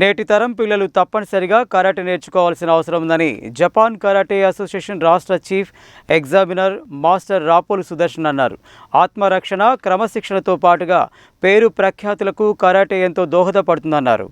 నేటి తరం పిల్లలు తప్పనిసరిగా కరాటే నేర్చుకోవాల్సిన అవసరం ఉందని జపాన్ కరాటే అసోసియేషన్ రాష్ట్ర chief examiner master Rapolu Sudarshan అన్నారు. ఆత్మరక్షణ, క్రమశిక్షణతో పాటుగా పేరు ప్రఖ్యాతులకు కరాటే ఎంతో దోహదపడుతుందన్నారు.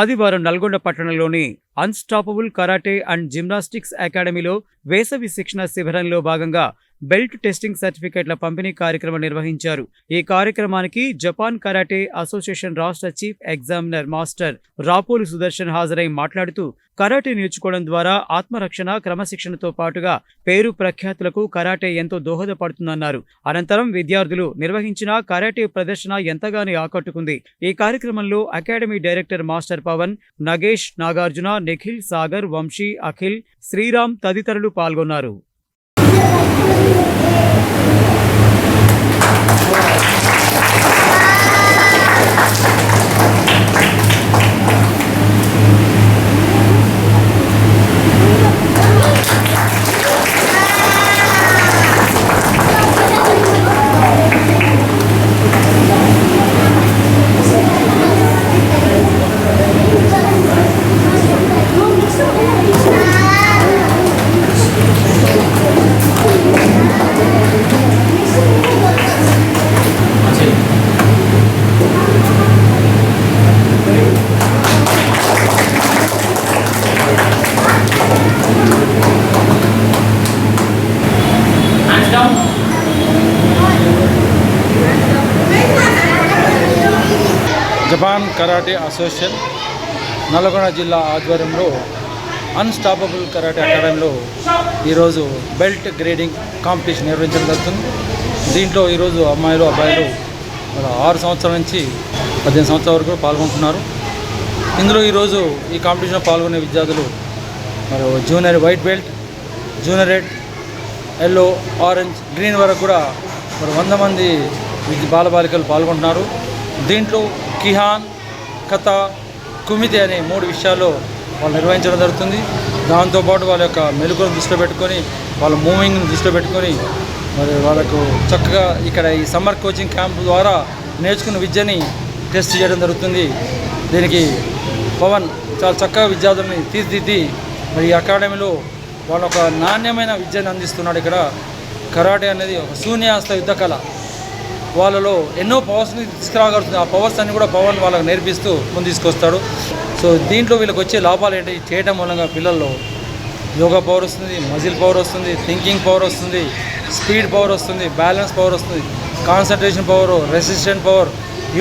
ఆదివారం నల్గొండ పట్టణంలోని అన్స్టాపబుల్ కరాటే అండ్ జిమ్నాస్టిక్స్ అకాడమీలో వేసవి శిక్షణ శిబిరంలో భాగంగా బెల్ట్ టెస్టింగ్ సర్టిఫికెట్ల పంపిణీ కార్యక్రమం నిర్వహించారు. ఈ కార్యక్రమానికి జపాన్ కరాటే అసోసియేషన్ రాష్ట్ర chief examiner master Rapolu Sudarshan హాజరై మాట్లాడుతూ, కరాటే నేర్చుకోవడం ద్వారా ఆత్మరక్షణ, క్రమశిక్షణతో పాటుగా పేరు ప్రఖ్యాతులకు కరాటే ఎంతో దోహదపడుతుందన్నారు. అనంతరం విద్యార్థులు నిర్వహించిన కరాటే ప్రదర్శన ఎంతగానో ఆకట్టుకుంది. ఈ కార్యక్రమంలో academy director master Pavan, Nagesh, Nagarjuna, Nikhil, Sagar, Vamshi, Akhil, Sriram తదితరులు పాల్గొన్నారు. జపాన్ కరాటే అసోసియేషన్ నల్గొండ జిల్లా ఆధ్వర్యంలో అన్స్టాపబుల్ కరాటే అకాడమీలో ఈరోజు బెల్ట్ గ్రేడింగ్ కాంపిటీషన్ నిర్వహించడం జరుగుతుంది. దీంట్లో ఈరోజు అమ్మాయిలు, అబ్బాయిలు 6 సంవత్సరాల నుంచి 18 సంవత్సరాల వరకు పాల్గొంటున్నారు. ఇందులో ఈరోజు ఈ కాంపిటీషన్లో పాల్గొనే విద్యార్థులు junior white belt, junior red, yellow, orange, green వరకు కూడా 100 మంది బాలబాలికలు పాల్గొంటున్నారు. దీంట్లో కిహాన్, కథా, కుమితే అనే 3 విషయాల్లో వాళ్ళు నిర్వహించడం జరుగుతుంది. దాంతోపాటు వాళ్ళ యొక్క మెలకువలను దృష్టిలో పెట్టుకొని, వాళ్ళ మూవింగ్ని దృష్టిలో పెట్టుకొని మరి వాళ్ళకు చక్కగా ఇక్కడ ఈ సమ్మర్ కోచింగ్ క్యాంప్ ద్వారా నేర్చుకున్న విద్యని టెస్ట్ చేయడం జరుగుతుంది. దీనికి పవన్ చాలా చక్కగా విద్యార్థులని తీర్చిదిద్ది మరి ఈ అకాడమీలో వాళ్ళ ఒక నాణ్యమైన విద్యను అందిస్తున్నాడు. ఇక్కడ కరాటే అనేది ఒక శూన్యాస్త యుద్ధ కళ. వాళ్ళలో ఎన్నో పవర్స్ని తీసుకురాగలుగుతుంది. ఆ పవర్స్ అన్ని కూడా పవన్ వాళ్ళకి నేర్పిస్తూ ముందు తీసుకొస్తాడు. సో దీంట్లో వీళ్ళకి వచ్చే లాభాలు ఏంటి? చేయడం మూలంగా పిల్లల్లో యోగా పవర్ వస్తుంది, మజిల్ పవర్ వస్తుంది, థింకింగ్ పవర్ వస్తుంది, స్పీడ్ పవర్ వస్తుంది, బ్యాలెన్స్ పవర్ వస్తుంది, concentration power, resistant power,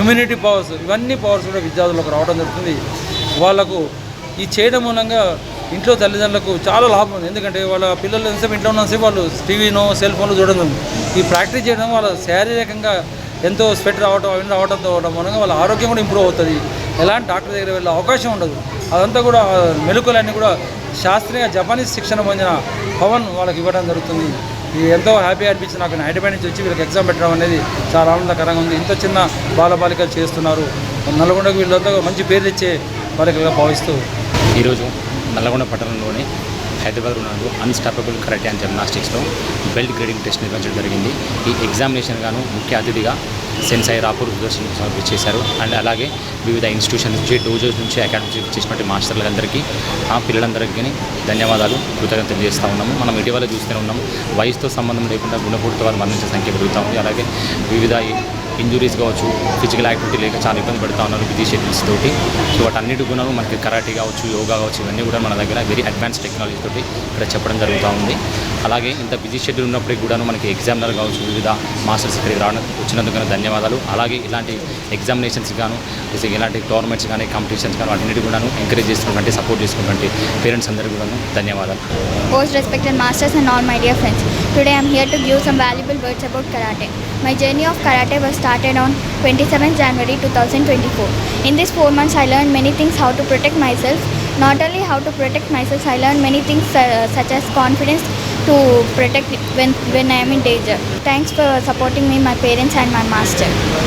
immunity powers, ఇవన్నీ పవర్స్ కూడా విద్యార్థులకు రావడం జరుగుతుంది. వాళ్ళకు ఈ చేయడం మూలంగా ఇంట్లో తల్లిదండ్రులకు చాలా లాభం ఉంది. ఎందుకంటే వాళ్ళ పిల్లలు ఎంతసేపు ఇంట్లో ఉన్నసేపు వాళ్ళు టీవీనో, సెల్ ఫోన్లో చూడడం, ఈ ప్రాక్టీస్ చేయడం వాళ్ళ శారీరకంగా ఎంతో స్వెట్ రావడం, అవన్నీ రావడంతో మూలంగా వాళ్ళ ఆరోగ్యం కూడా ఇంప్రూవ్ అవుతుంది. ఎలాంటి డాక్టర్ దగ్గర వెళ్ళే అవకాశం ఉండదు. అదంతా కూడా మెలకువలన్నీ కూడా శాస్త్రీయ జపానీస్ శిక్షణ పొందిన పవన్ వాళ్ళకి ఇవ్వడం జరుగుతుంది. ఇది ఎంతో హ్యాపీ అనిపించి నాకు హైదరాబాద్ నుంచి వచ్చి వీళ్ళకి ఎగ్జామ్ పెట్టడం అనేది చాలా ఆనందకరంగా ఉంది. ఇంత చిన్న బాలబాలికలు చేస్తున్నారు. నల్గొండకు వీళ్ళంతా మంచి పేరు తెచ్చే బాలికలుగా భావిస్తూ ఈరోజు నల్గొండ పట్టణంలోని హైదరాబాద్ ఉన్నందు అన్స్టాపబుల్ కరాటే అండ్ జిమ్నాస్టిక్స్లో బెల్ట్ గ్రేడింగ్ టెస్ట్ నిర్వహించడం జరిగింది. ఈ ఎగ్జామినేషన్ గాను ముఖ్య అతిథిగా సెన్సాయి రాపూర్ సుదర్శన్ చేశారు. అండ్ అలాగే వివిధ ఇన్స్టిట్యూషన్ నుంచి, డోజోస్ నుంచి, అకాడమీ చేసినటువంటి మాస్టర్లందరికీ, ఆ పిల్లలందరికీ ధన్యవాదాలు, కృతజ్ఞతలు తెలియజేస్తూ ఉన్నాము. మనం ఇటీవల చూస్తూనే ఉన్నాం, వయసుతో సంబంధం లేకుండా గుణపూరిత వాళ్ళు మరణించే సంఖ్య పెరుగుతూ ఉంది. అలాగే వివిధ ఇంజురీస్ కావచ్చు, ఫిజికల్ యాక్టివిటీ లేక చాలా ఇబ్బంది పడుతూ ఉన్నారు బిజీ షెడ్యూల్స్ తోటి. సో వాటన్నిటి గుణాలు మనకి కరాటే కావచ్చు, యోగా కావచ్చు, ఇవన్నీ కూడా మన దగ్గర వెరీ అడ్వాన్స్ టెక్నాలజీ తోటి ఇక్కడ చెప్పడం జరుగుతూ ఉంది. అలాగే ఇంత బిజీ షెడ్యూల్ ఉన్నప్పటికీ కూడా మనకి ఎగ్జామినర్ కావచ్చు, వివిధ మాస్టర్స్ ఇక్కడికి వచ్చినందుకు ధన్యవాదాలు. అలాగే ఇలాంటి ఎగ్జామినేషన్స్ గాను, ఇలాంటి టోర్నమెంట్స్ కానీ, కాంపిటీషన్స్ కానీ వాటిని కూడా ఎంకరేజ్ చేస్తున్నటువంటి, సపోర్ట్ చేసుకున్నటువంటి పేరెంట్స్ అందరికీ కూడా ధన్యవాదాలు. Most respected masters and all my dear friends, today I am here to give some valuable words about karate. My journey of karate was started on 27th January 2024. In these 4 months I learned many things how to protect myself. Not only how to protect myself, I learned many things such as confidence to protect when I am in danger. Thanks for supporting me, my parents and my master.